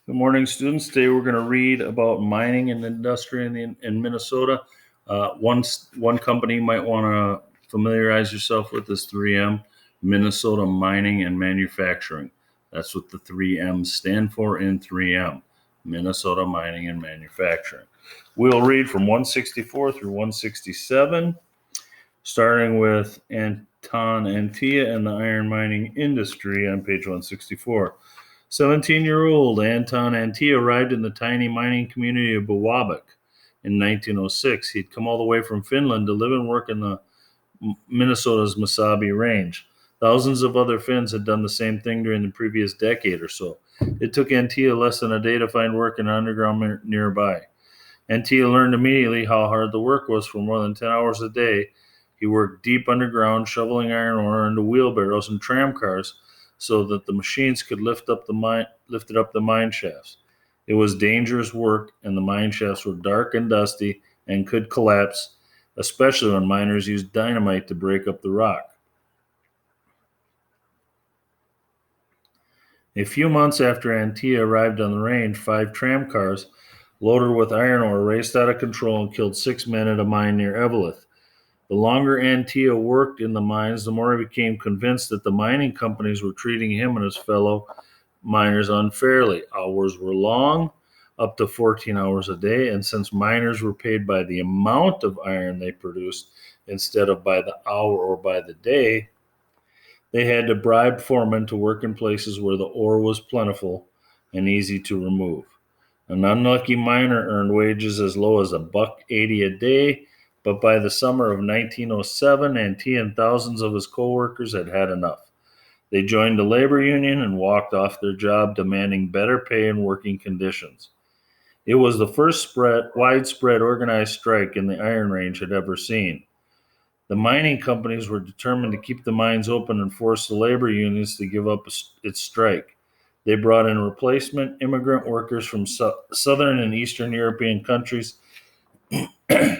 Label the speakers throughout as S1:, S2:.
S1: Good morning, students. Today we're going to read about mining and industry in Minnesota. One company you might want to familiarize yourself with is 3M, Minnesota Mining and Manufacturing. That's what the 3M stand for in 3M, Minnesota Mining and Manufacturing. We'll read from 164 through 167, starting with Anton Antia and the iron mining industry on page 164. 17-year-old Anton Antia arrived in the tiny mining community of Bawabik in 1906. He'd come all the way from Finland to live and work in the Minnesota's Mesabi Range. Thousands of other Finns had done the same thing during the previous decade or so. It took Antia less than a day to find work in an underground nearby. Antia learned immediately how hard the work was. For more than 10 hours a day, he worked deep underground, shoveling iron ore into wheelbarrows and tram cars, so that the machines could lift up the mine shafts. It was dangerous work, and the mine shafts were dark and dusty and could collapse, especially when miners used dynamite to break up the rock. A few months after Antia arrived on the range, 5 tram cars loaded with iron ore raced out of control and killed 6 men at a mine near Eveleth. The longer Antia worked in the mines, the more he became convinced that the mining companies were treating him and his fellow miners unfairly. Hours were long, up to 14 hours a day, and since miners were paid by the amount of iron they produced instead of by the hour or by the day, they had to bribe foremen to work in places where the ore was plentiful and easy to remove. An unlucky miner earned wages as low as $1.80 a day, but by the summer of 1907, Antia and thousands of his co-workers had had enough. They joined the labor union and walked off their job, demanding better pay and working conditions. It was the first widespread organized strike in the Iron Range had ever seen. The mining companies were determined to keep the mines open and force the labor unions to give up its strike. They brought in replacement immigrant workers from southern and eastern European countries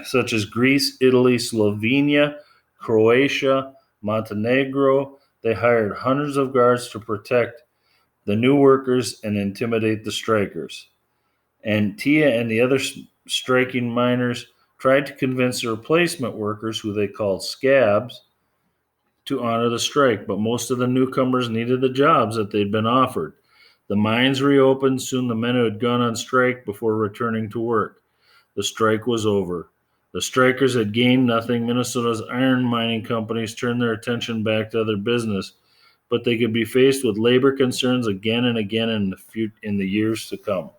S1: such as Greece, Italy, Slovenia, Croatia, Montenegro. They hired hundreds of guards to protect the new workers and intimidate the strikers. Antia and the other striking miners tried to convince the replacement workers, who they called scabs, to honor the strike, but most of the newcomers needed the jobs that they'd been offered. The mines reopened soon. The men who had gone on strike before returning to work. The strike was over. The strikers had gained nothing. Minnesota's iron mining companies turned their attention back to other business, but they could be faced with labor concerns again and again in the years to come.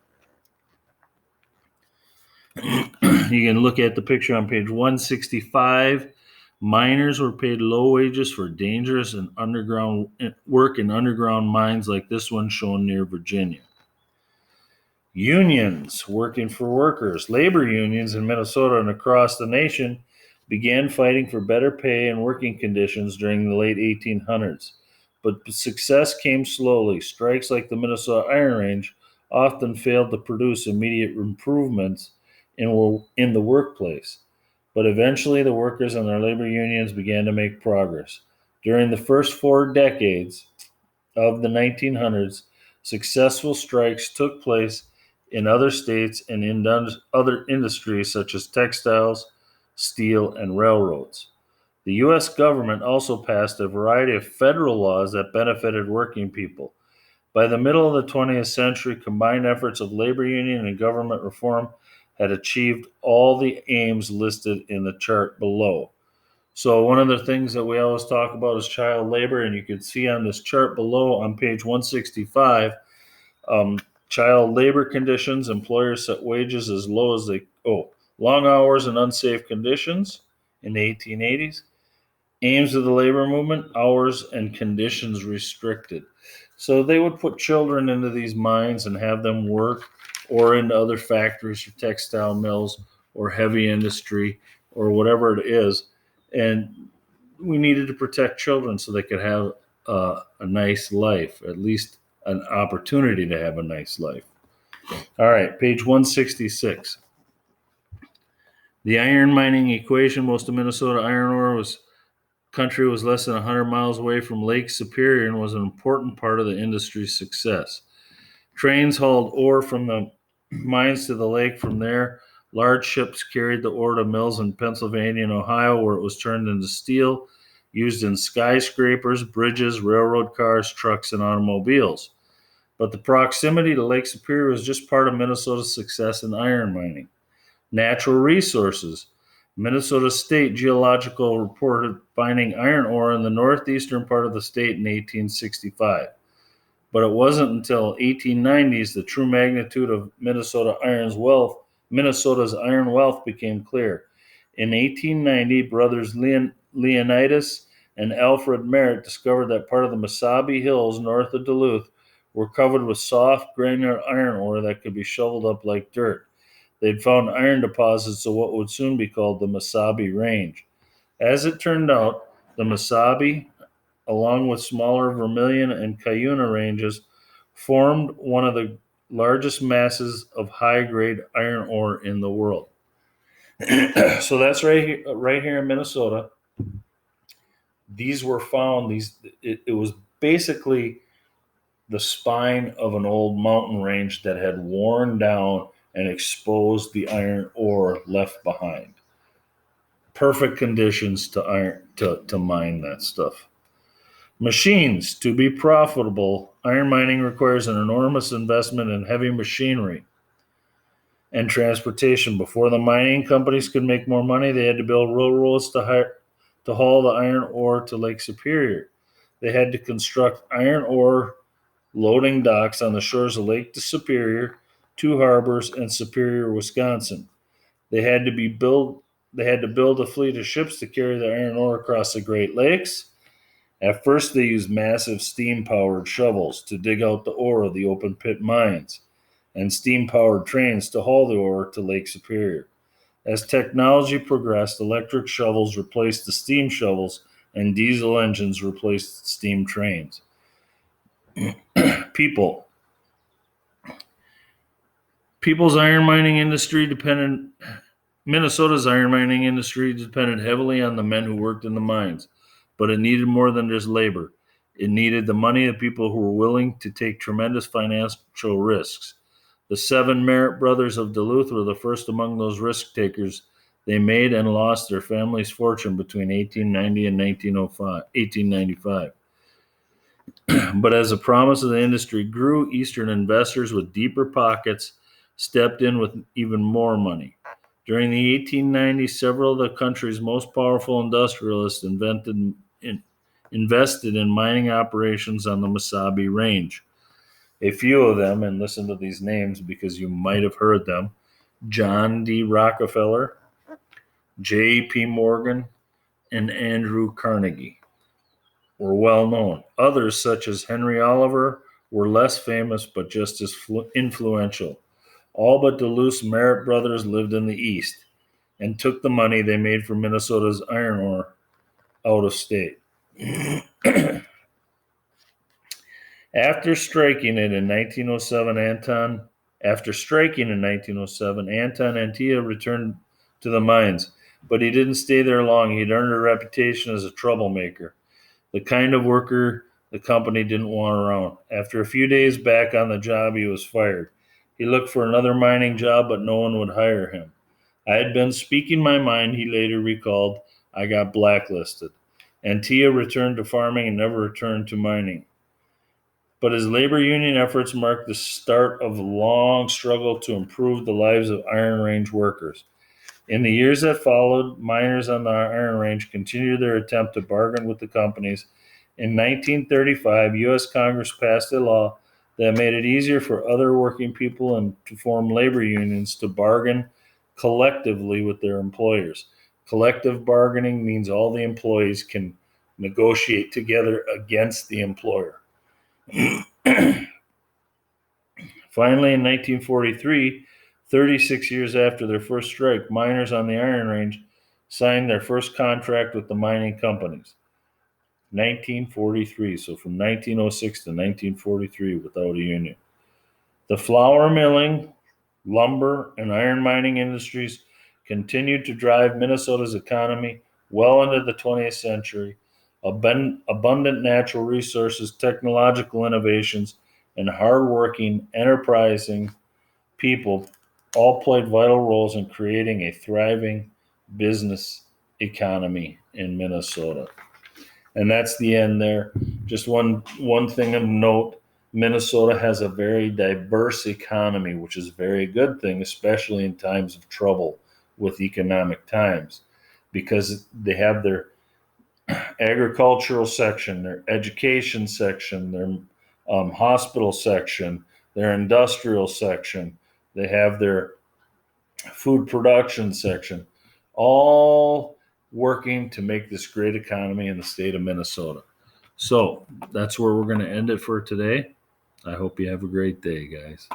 S1: You can look at the picture on page 165. Miners were paid low wages for dangerous and underground work in underground mines like this one shown near Virginia. Unions working for workers. Labor unions in Minnesota and across the nation began fighting for better pay and working conditions during the late 1800s. But success came slowly. Strikes like the Minnesota Iron Range often failed to produce immediate improvements in the workplace. But eventually the workers and their labor unions began to make progress. During the first 4 decades of the 1900s, successful strikes took place in other states and in other industries such as textiles, steel, and railroads. The U.S. government also passed a variety of federal laws that benefited working people. By the middle of the 20th century, combined efforts of labor union and government reform had achieved all the aims listed in the chart below. So one of the things that we always talk about is child labor, and you can see on this chart below on page 165, child labor conditions. Employers set wages as low as long hours and unsafe conditions in the 1880s. Aims of the labor movement, hours and conditions restricted. So they would put children into these mines and have them work, or into other factories or textile mills or heavy industry or whatever it is. And we needed to protect children so they could have a nice life, at least an opportunity to have a nice life. All right, page 166. The iron mining equation. Most of Minnesota iron ore country was less than 100 miles away from Lake Superior and was an important part of the industry's success. Trains hauled ore from the mines to the lake. From there, large ships carried the ore to mills in Pennsylvania and Ohio, where it was turned into steel, used in skyscrapers, bridges, railroad cars, trucks, and automobiles. But the proximity to Lake Superior was just part of Minnesota's success in iron mining. Natural resources. Minnesota State Geological reported finding iron ore in the northeastern part of the state in 1865. But it wasn't until 1890s the true magnitude of Minnesota's iron wealth became clear. In 1890, brothers Leonidas and Alfred Merritt discovered that part of the Mesabi Hills north of Duluth were covered with soft, granular iron ore that could be shoveled up like dirt. They'd found iron deposits of what would soon be called the Mesabi Range. As it turned out, the Mesabi, along with smaller Vermilion and Cuyuna ranges, formed one of the largest masses of high-grade iron ore in the world. So that's right here in Minnesota. These were found. It was basically the spine of an old mountain range that had worn down and exposed the iron ore left behind. Perfect conditions to mine that stuff. Machines. To be profitable, iron mining requires an enormous investment in heavy machinery and transportation. Before the mining companies could make more money, they had to build railroads to haul the iron ore to Lake Superior. They had to construct iron ore loading docks on the shores of Lake Superior, two harbors, and Superior, Wisconsin. They had to build a fleet of ships to carry the iron ore across the Great Lakes. At first, they used massive steam-powered shovels to dig out the ore of the open pit mines, and steam-powered trains to haul the ore to Lake Superior. As technology progressed, electric shovels replaced the steam shovels, and diesel engines replaced steam trains. Minnesota's iron mining industry depended heavily on the men who worked in the mines, but it needed more than just labor. It needed the money of people who were willing to take tremendous financial risks. The 7 Merritt brothers of Duluth were the first among those risk takers. They made and lost their family's fortune between 1890 and 1895. But as the promise of the industry grew, Eastern investors with deeper pockets stepped in with even more money. During the 1890s, several of the country's most powerful industrialists invested in mining operations on the Mesabi Range. A few of them, and listen to these names because you might have heard them: John D. Rockefeller, J.P. Morgan, and Andrew Carnegie, were well known. Others, such as Henry Oliver, were less famous but just as influential. All but Duluth's Merritt brothers lived in the East and took the money they made from Minnesota's iron ore out of state. After striking in 1907, Anton Antia returned to the mines, but he didn't stay there long. He'd earned a reputation as a troublemaker, the kind of worker the company didn't want around. After a few days back on the job, he was fired. He looked for another mining job, but no one would hire him. I had been speaking my mind, he later recalled. I got blacklisted. Antia returned to farming and never returned to mining. But his labor union efforts marked the start of a long struggle to improve the lives of Iron Range workers. In the years that followed, miners on the Iron Range continued their attempt to bargain with the companies. In 1935, U.S. Congress passed a law that made it easier for other working people and to form labor unions to bargain collectively with their employers. Collective bargaining means all the employees can negotiate together against the employer. Finally, in 1943, 36 years after their first strike, miners on the Iron Range signed their first contract with the mining companies. 1943, so from 1906 to 1943 without a union. The flour milling, lumber, and iron mining industries continued to drive Minnesota's economy well into the 20th century. Abundant natural resources, technological innovations, and hardworking, enterprising people all played vital roles in creating a thriving business economy in Minnesota. And that's the end there. Just one thing of note, Minnesota has a very diverse economy, which is a very good thing, especially in times of trouble with economic times, because they have their agricultural section, their education section, their hospital section, their industrial section. They have their food production section, all working to make this great economy in the state of Minnesota. So that's where we're going to end it for today. I hope you have a great day, guys.